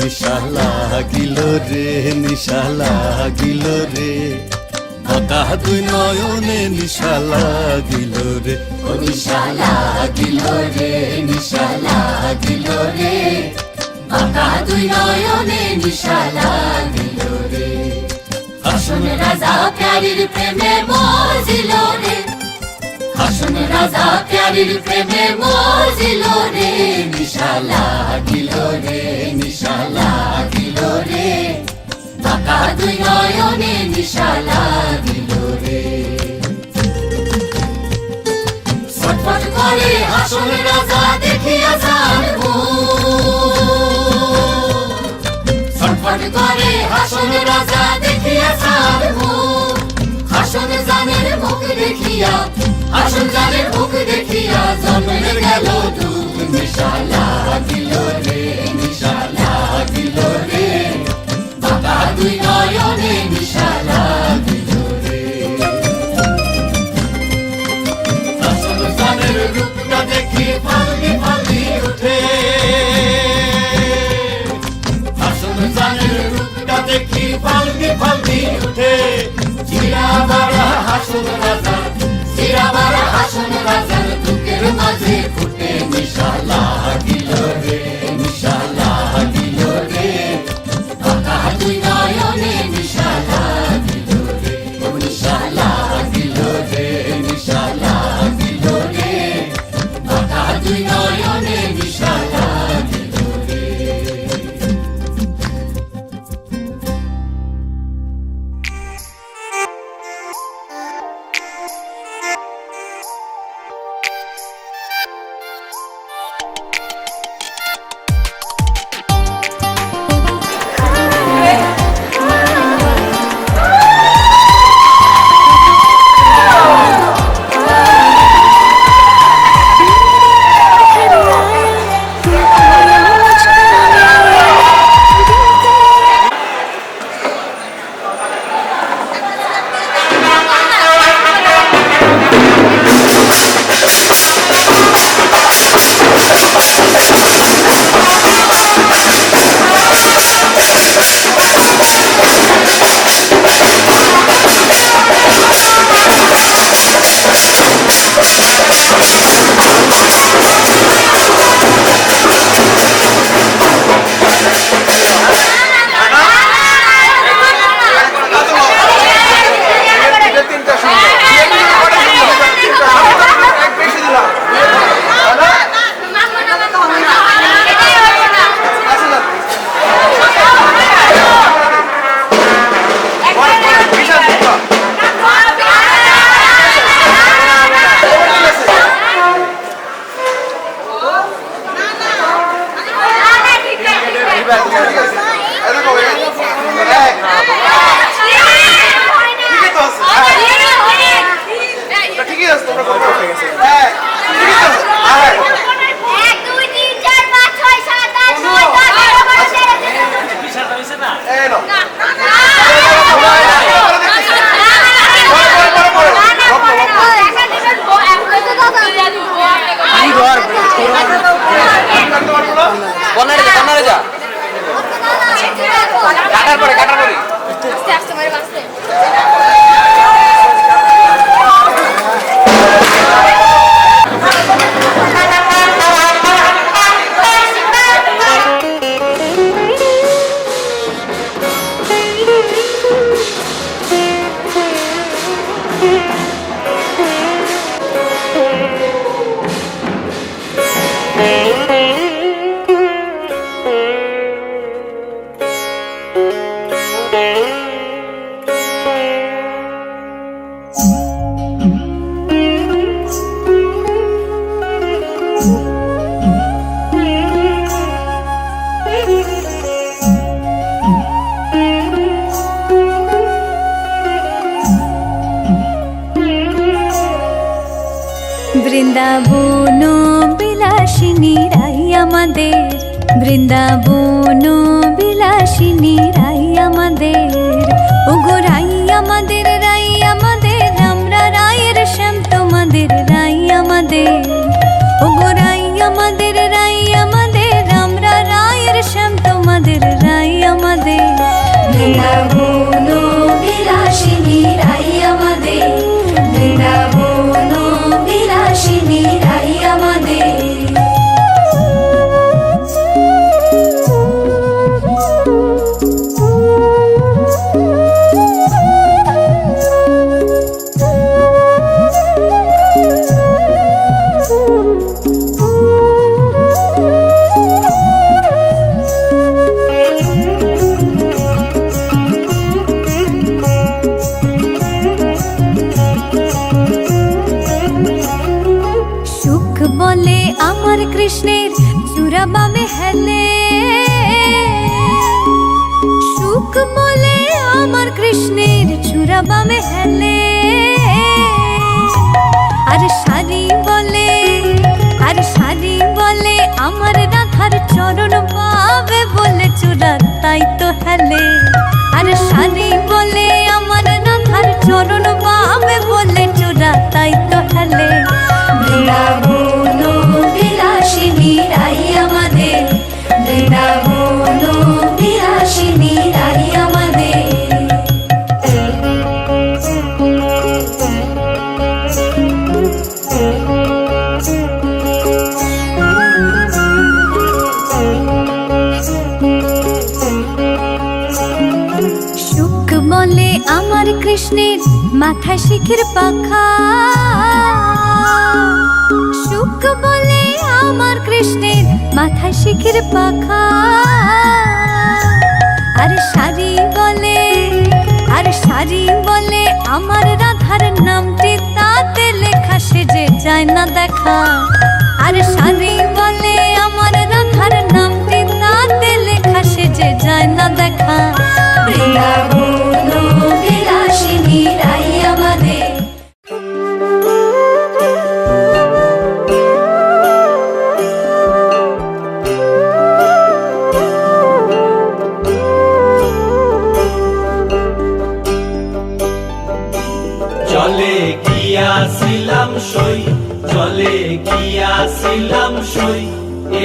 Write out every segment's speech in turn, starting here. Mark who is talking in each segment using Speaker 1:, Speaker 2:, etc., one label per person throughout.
Speaker 1: নিশা লাগিল রে, নিশা লাগিল রে, বাঁকা দুই নয়নে নিশা লাগিল রে, ও নিশা লাগিল রে, নিশা লাগিল রে, বাঁকা দুই নয়নে নিশা লাগিল রে। হাসন রাজা প্যারির প্রেমে মজিল রে, হাসন রাজা প্যারির প্রেমে মজিল রে, নিশা লাগিল রে, নিশা লাগিল রে, বাঁকা দুই নয়নে নিশা লাগিল রে। ছটফট করে হাসন রাজা দেখিয়া যার ছটফট করে হাসন রাজা দেখিয়া যার হাসন জানের মুখ দেখিয়া, হাসন জানের মুখ দেখিয়া জন্মের গেল দুঃখ, নিশা লাগিল রে, নিশা লাগিল রে, বাঁকা দুই নয়নে নিশা লাগিল রে। হাসন জানের রূপটা দেখি ফালকি ফালকি উঠে, হাসন জানের রূপটা দেখি ফালকি ফালকি উঠে, চিরাবারা হাসন রাজা, চিরাবারা হাসন রাজার বুকের মাঝে ফুটে, নিশা লাগিল রে, নিশা লাগিল রে, বাঁকা দুই নয়নে নিশা লাগিল রে, নিশা লাগিল রে, নিশা লাগিল রে, বাঁকা দুই নয়নে নিশা লাগিল রে।
Speaker 2: বৃন্দাবন বিলাসিনী রাই আমাদের, বৃন্দাবন বিলাসিনী রাই আমাদের, ওগো রাই আমাদের, রাই আমাদের, আমরা রায়ের শ্যাম তোমাদের রাই আমাদের, ওগো রাই আমাদের, রাই আমাদের, আমরা রায়ের শ্যাম তোমাদের সুখ বলে আমার কৃষ্ণের চূড়াবামে হেলে, সুখ বলে আমার কৃষ্ণের চূড়াবামে হেলে। আর শাড়ি বলে, আর শাড়ি বলে আমার রাধার চরণ পাবে বলে চূড়া তাই তো হেলে। আর শাড়ি বলে আমার রাধার চরণ পাবে বলে চূড়া তাই তো হেলে। বৃন্দাবন বিলাসিনী রাই আমাদের, বৃন্দাবন বিলাসিনী রাই আমাদের। সুখ বলে আমার কৃষ্ণের মাথায় শিখের পাখা, সুখ বলে আমার কৃষ্ণের মাথায় শিখের পাখা। আর শাড়ি বলে, আর শাড়ি বলে আমার রাধার নামটি তাতে লেখা সেজে যায় না দেখা। আর শাড়ি বলে আমার রাধার নামটি তাতে লেখা সেজে যায় না দেখা। বৃন্দাবন বিলাসিনী রাই আমাদের।
Speaker 1: জলে গিয়াছিলাম সই, জলে গিয়াছিলাম সই,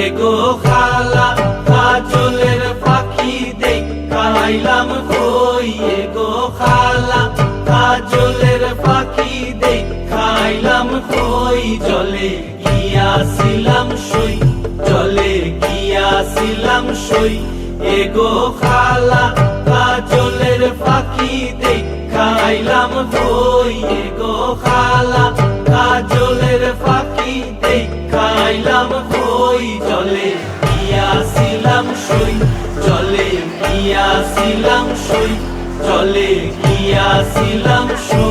Speaker 1: এগো খালা কাজলের পাখি দেখাইলাম কই। এগো খালা কাজলের পাখি দেখাইলাম কই। জলে গিয়াছিলাম সই, জলে গিয়াছিলাম সই, এগো খালা কাজলের পাখি দেখাইলাম কই। এগো খালা কাজলের পাখি দেখাইলাম কই। জলে গিয়াছিলাম সই, জলে গিয়াছিলাম সই, জলে গিয়াছিলাম সই।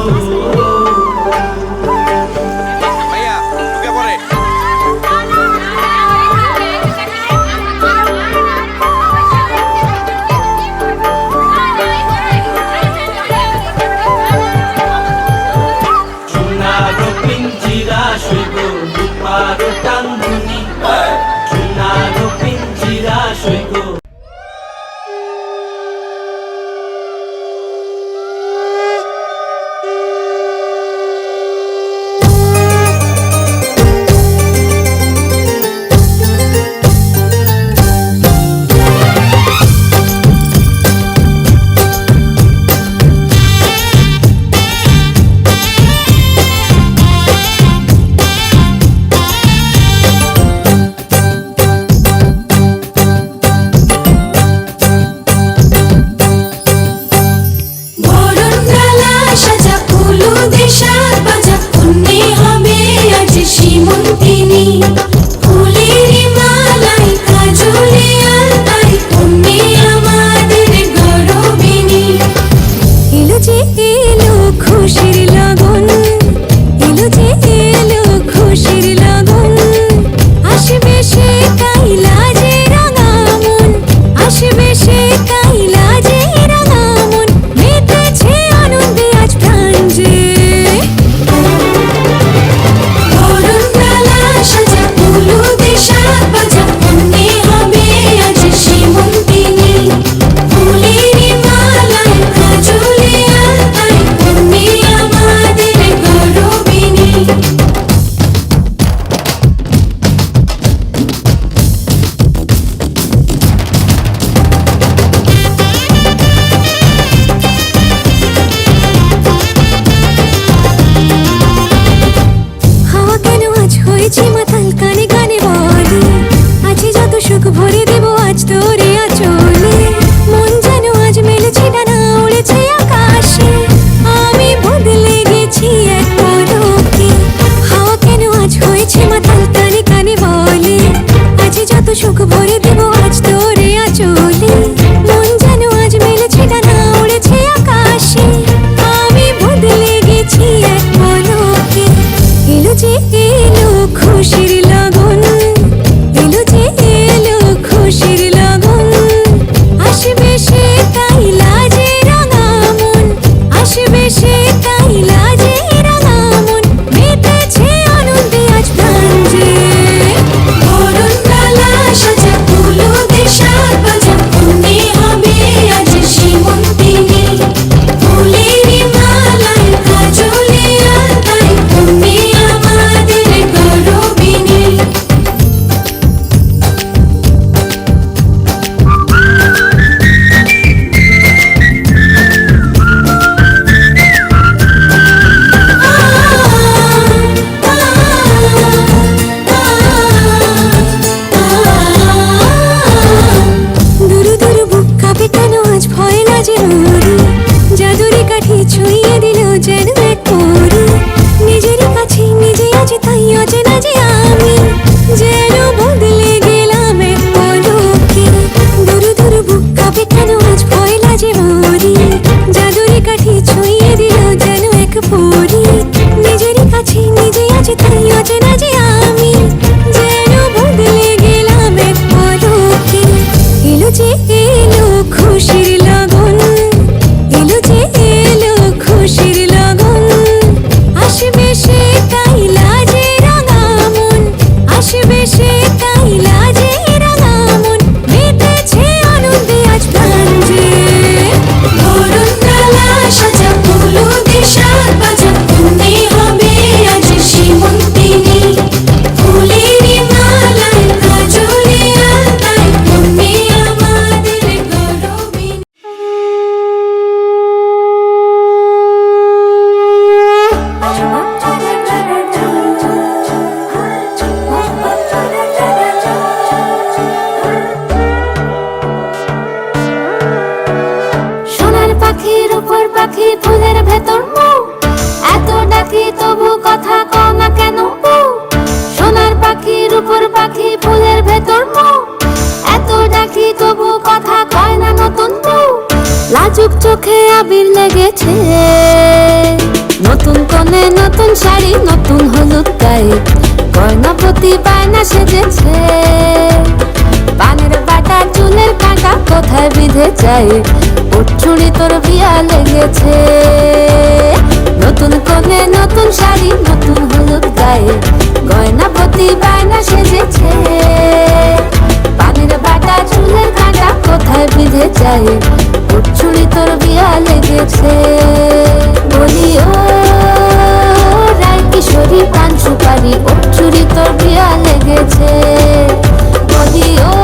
Speaker 3: হয়েছে মাতাল।
Speaker 2: খুশির লগন আসবে সে তাই লাজে রাঙা মন আসবে সে তাই লাজে রাঙা মন মেতেছে আনন্দে আজ প্রাণ যে বরণ ডালা সাজা ফুলো দেশার বাজা মনে হবে আজ সীমন্তিনী ফুলের মালায় কাজলে আলতায় তুমি আমাদের গৌরবিনী দুরু দুরু বুক কাঁপে কেন আজ ভয় লাজে মরি জাদুরি কাঠি ছুঁয়ে দিল যেন এক পরি নিজেরই কাছে নিজে আছি তাই অচেনা যে আমি যেন বদলে গেলাম এক পলকে দুরু দুরু বুক কাঁপে কেন আজ ভয় লাজে মরি জাদুরি কাঠি ছুঁয়ে দিল যেন এক পরি নিজেরই কাছে নিজে আছি তাই অচেনা যে আমি যেন বদলে গেলাম এক পলকে এলো যে এলো খুশির লগন এলো যে এলো খুশির লগন আসবে সে তাই লাজে রাঙা মন আসবে সে তাই লাজে রাঙা মন মেতেছে আনন্দে আজ প্রাণ যে বরণ ডালা সাজা ফুলো দেশার বাজা মনে হবে আজ সীমন্তিনী ফুলের মালায় কাজলে আলতায় তুমি আমাদের গৌরবিনী সোনার পাখির উপর পাখি ফুলের ভেতর মৌ এত ডাকি তবু কথা কও না কেন বউ সোনার পাখির উপর পাখি ফুলের ভেতর মৌ এত ডাকি তবু কথা কয় না নতুন বউ লাজুক চোখে আবির লেগেছে নতুন কোণে নতুন শাড়ি নতুন হলুদ গায়ে গয়নাপতি বায়না সেজেছে পানের বাটা চুলের কাঁটা কোথায় বিঁধে যায় ওর চুড়ি তোর বিয়া লেগেছে নতুন কোণে নতুন শাড়ি নতুন হলুদ গায়ে গয়নাপতি বায়না সেজেছে পানের বাটা চুলের কাঁটা কোথায় বিঁধে যায় ওর চুড়ি তোর বিয়া লেগেছে বলি ও রায় কিশোরী পান সুপারি ওর চুড়ি তোর বিয়া লেগেছে বলি ও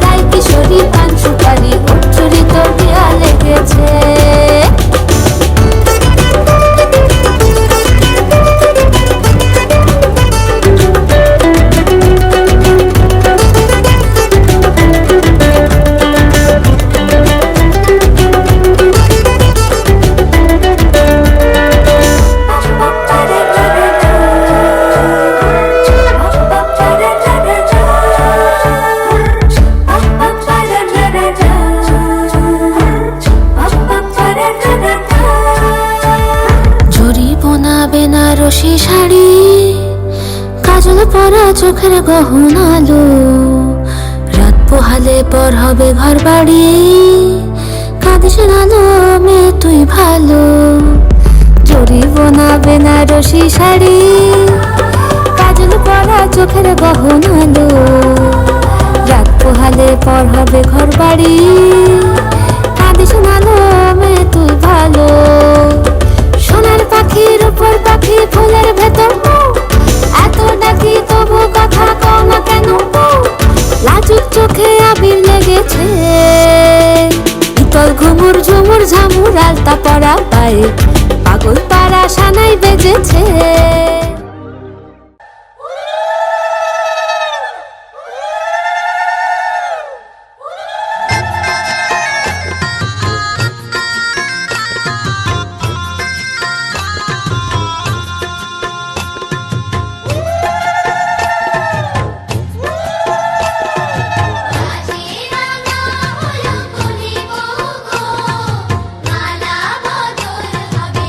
Speaker 2: রায় কিশোরী পান সুপারি ওর চুড়ি তোর বিয়া লেগেছে বেনারসি শাড়ি কাজল পরা চোখের গহনালো রাত পোহালে পর হবে ঘর বাড়ি কাঁদিস নালো মেয়ে তুই ভালো জরি বোনা বেনারসি শাড়ি কাজল পরা চোখের গহনালো রাত পোহালে পর হবে ঘর বাড়ি কাঁদিস নালো মেয়ে তুই ভালো সোনার পাখির উপর পাখি ফুলের ভেতর এত ডাকি তবু কথা কও না কেন লাজুক চোখে আবির লেগেছে ইতল ঘুমুর ঝুমুর ঝামুর আলতা পরা পায়ে পাগল পাড়া সানাই বেজেছে
Speaker 3: মালা বদল হবে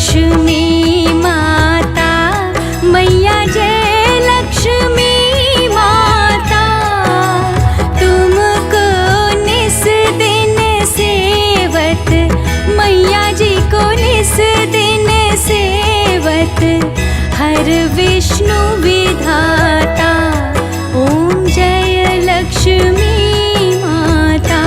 Speaker 2: लक्ष्मी माता मैया जय लक्ष्मी माता तुमको निस दिन सेवत मैया जी को निस दिन सेवत हर विष्णु विधाता ओम जय लक्ष्मी माता।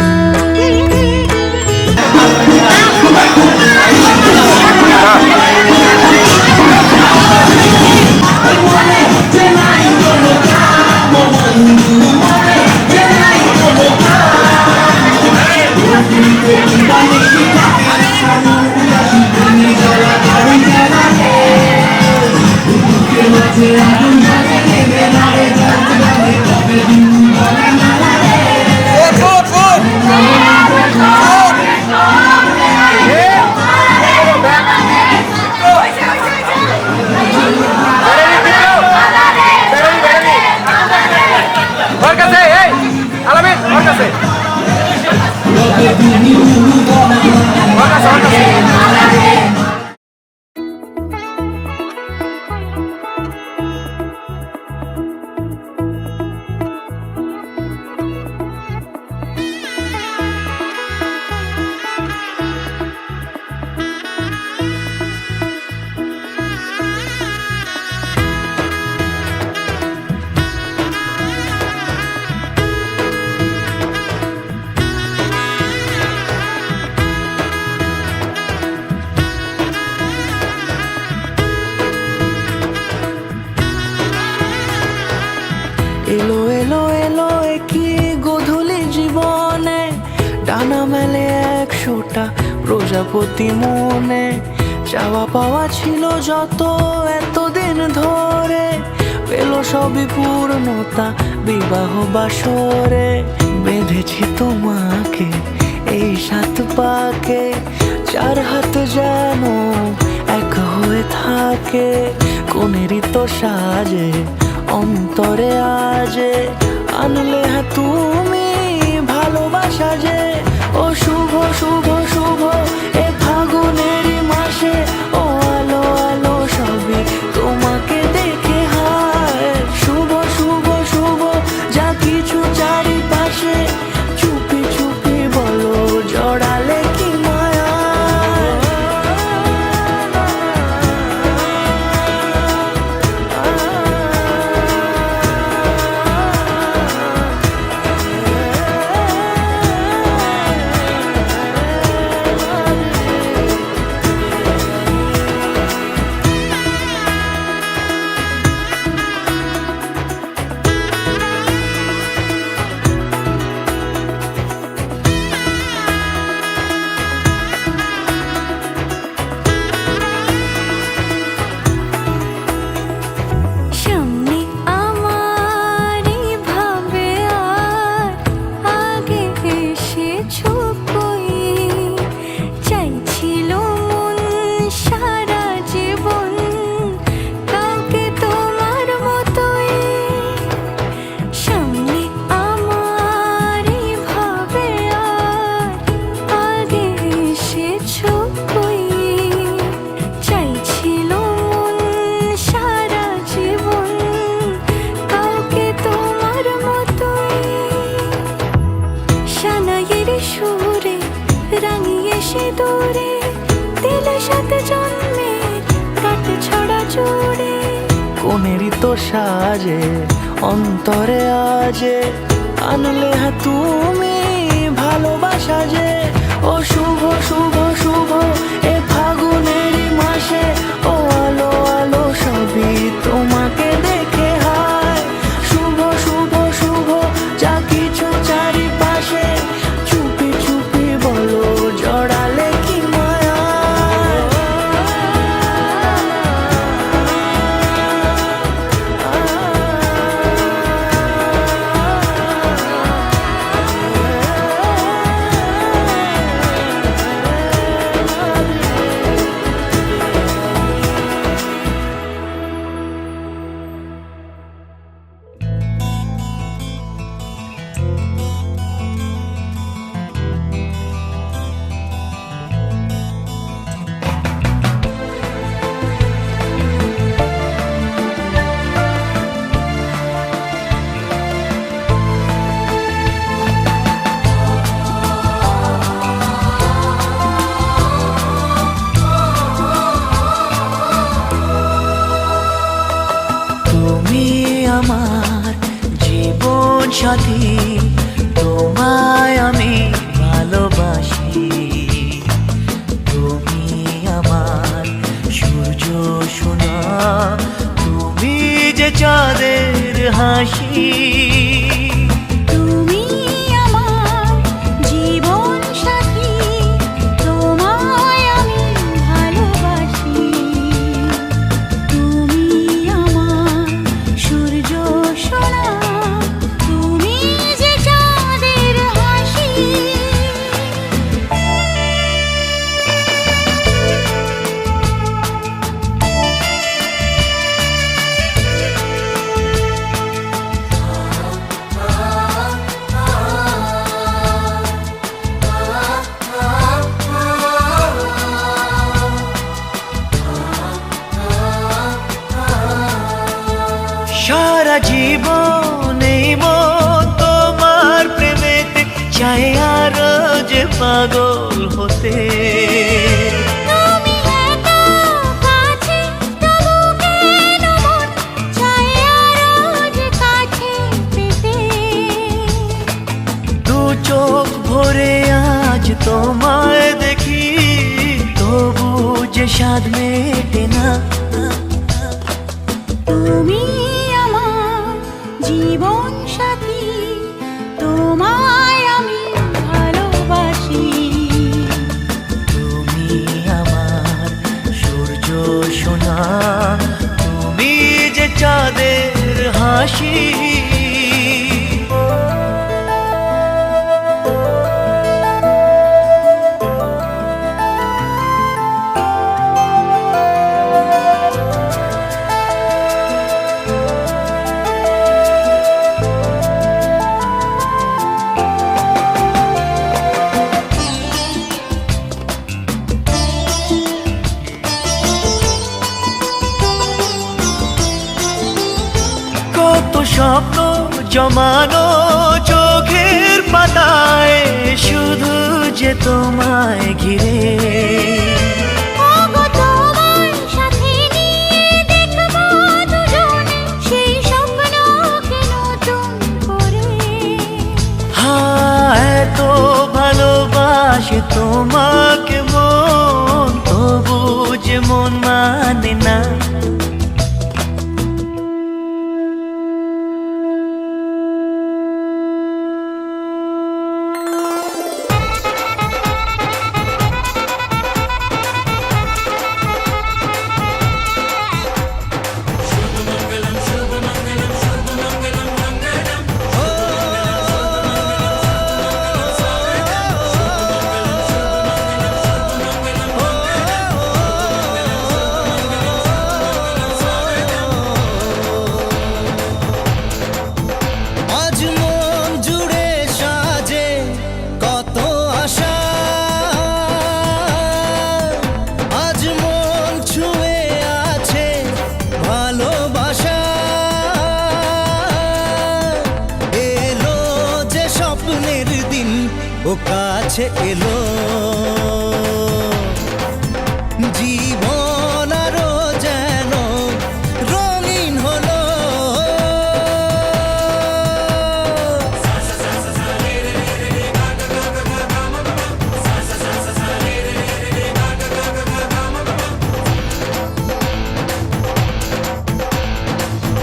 Speaker 3: এলো এলো এলো কি গোধূলি জীবনে ডানা মেলে 100টা প্রজাপতি মনে চাওয়া পাওয়া ছিল যত এতদিন ধরে পেল সবই পূর্ণতা বিবাহ বাসরে বেঁধেছি তোমাকে এই 7 পাকে 4 হাত যেন এক হয়ে থাকে কোনেরই তো সাজে অন্তরে আজে আনলে তুমি ভালোবাসা যে ও শুভ শুভ শুভ এ ফাগুনেরই মাসে ও আলো আলো সবই তোমাকে দেখে হায় শুভ শুভ শুভ যা কিছু চারিপাশে চুপি চুপি বলো জড়ালে কি মায়া কোনেরই তো সাজে অন্তরে আজে আনলে তুমি ভালোবাসা যে ও শুভ শুভ শুভ এ ফাগুনেরই মাসে ও আলো আলো সবই তোমাকে দেখে হায় শুভ শুভ শুভ যা কিছু চারিপাশে চুপি চুপি বলো জড়ালে কি মায়া হাসি।
Speaker 2: তুমি আমার জীবন সাথী, তোমায় আমি ভালোবাসি। তুমি আমার সূর্য সোনা, তুমি যে চাঁদের হাসি।
Speaker 3: সারা জীবন এই মন তোমার প্রেমেতে চাই আরো যে পাগল হতে।
Speaker 2: তুমি এত কাছে, তবু কেন মন চায় আরো যে কাছে পেতে।
Speaker 3: দু চোখ ভরে আজ তোমায় দেখি, তবু যে স্বাদ মেটে না।
Speaker 2: তুমি আমার জীবন সাথী, তোমায় আমি ভালোবাসি।
Speaker 3: তুমি আমার সূর্য সোনা, তুমি যে চাঁদের হাসি। কত স্বপ্ন জমানো চোখের পাতায়, শুধু যে তোমায় ঘিরে।
Speaker 2: ওগো তোমার সাথে নিয়ে দেখবো দুজনে সেই স্বপ্নকে নতুন করে।
Speaker 3: এত ভালোবাসে তোমাকে মন, তবু যে মন মানে না।
Speaker 4: আজ মন জুড়ে সাজে কত আশা, আজ মন ছুঁয়ে আছে ভালোবাসা। এলো যে স্বপ্নের দিন, ও কাছে এলো। জীবন আরো যেন রঙিন হলো।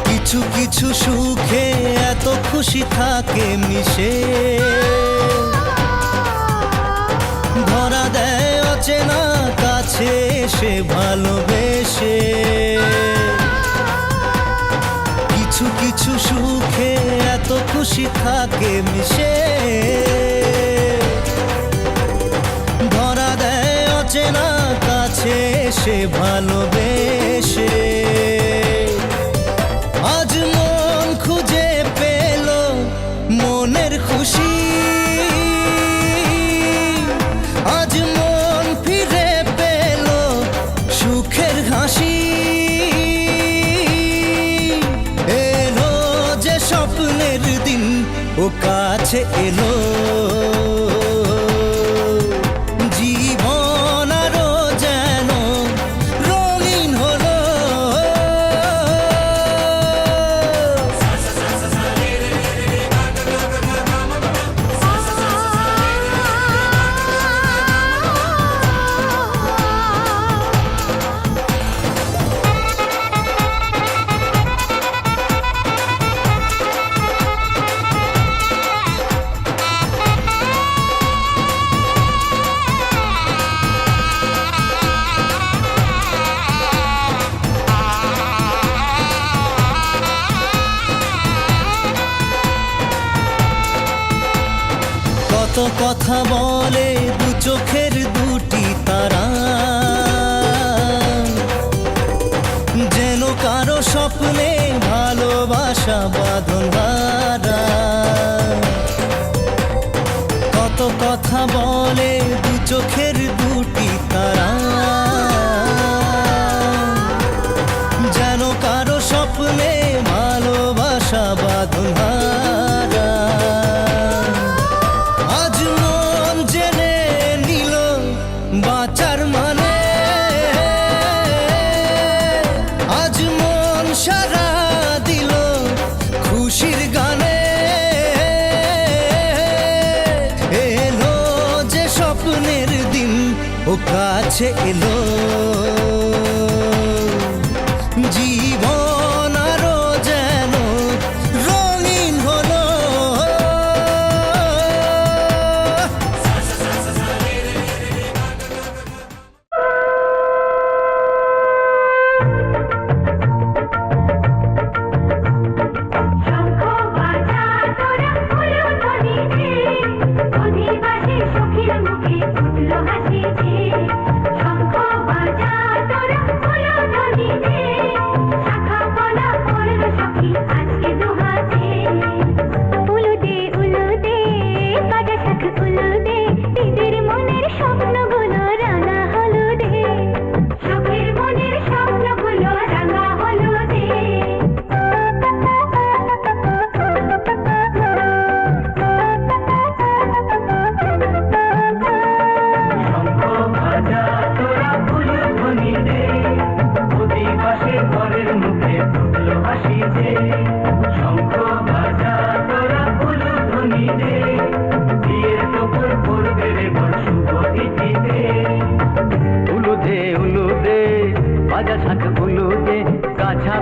Speaker 4: কিছু কিছু সুখে এত খুশি থাকে মিশে, ধরা দেয় অচেনা কাছে এসে ভালোবেসে। কিছু কিছু সুখে এত খুশি থাকে মিশে, ধরা দেয় অচেনা কাছে এসে ভালোবেসে। আজ মন খুঁজে পেল মনের খুশি, আজ মন ফিরে পেল সুখের হাসি। এলো যে স্বপ্নের দিন, ও কাছে এলো। জীবন আরো যেন রঙিন হলো। কথা বলে দু চোখের দুটি তারা, যেন কারো স্বপ্নে ভালোবাসা বাঁধন হারা। কত কথা বলে দু চোখের দুটি তারা, যেন কারো স্বপ্নে ভালোবাসা বাঁধন হারা। আজ মন জেনে নিল বাঁচার মানে, আজ মন সারা দিল খুশির গানে। এলো যে স্বপ্নের দিন ও কাছে এলো, জীবন আরো যেন রঙিন হলো।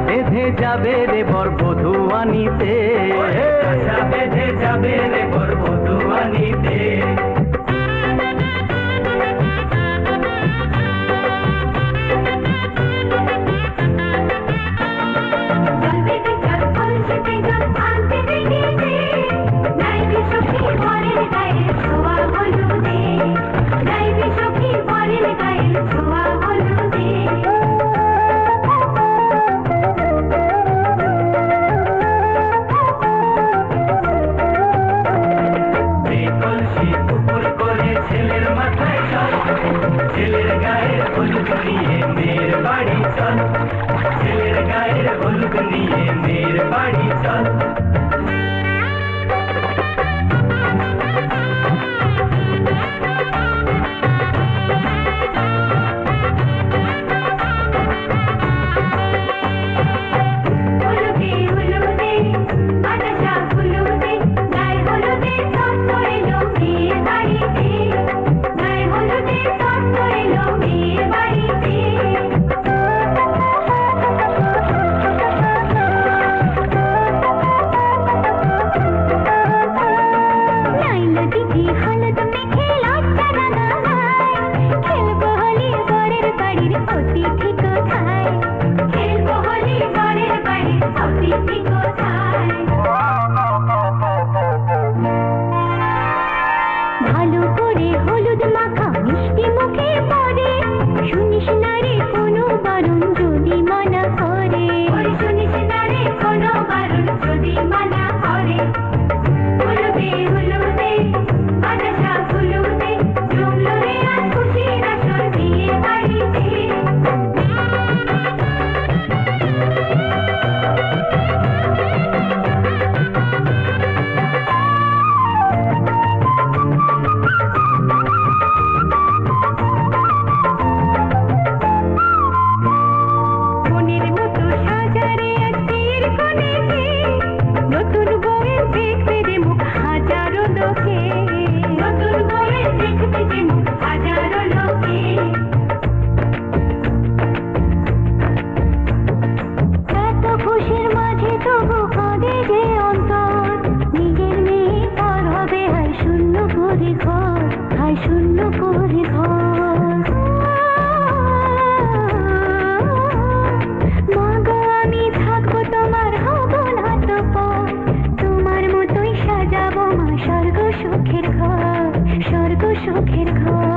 Speaker 5: বেঁধে যাবে রে বর বধূ আনিতে, কাছা বেঁধে যাবে রে বর বধূ আনিতে। ছেলের গায়ের হলুদ নিয়ে মেয়ের বাড়ি চল, ছেলের গায়ের হলুদ নিয়ে মেয়ের বাড়ি চল।
Speaker 2: তোমার মতোই সাজাবো মা স্বর্গ সুখের ঘর। কত সুখের ঘর